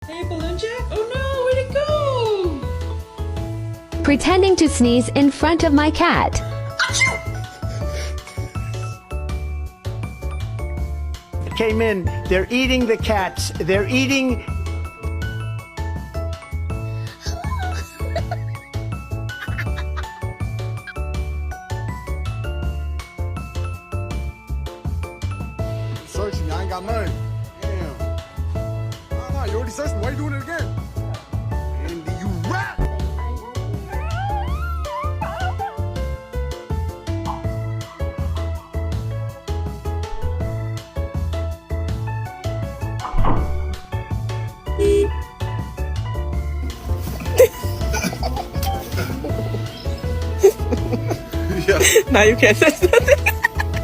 Hey, Balloon Jack? Oh no, where'd it go? Pretending to sneeze in front of my cat. Came in, they're eating the cats. They're eating. Searching me, I ain't got none. Damn. Nah, you already searched me. Why you doing it again? Andy, you rap! Now you can't say nothing.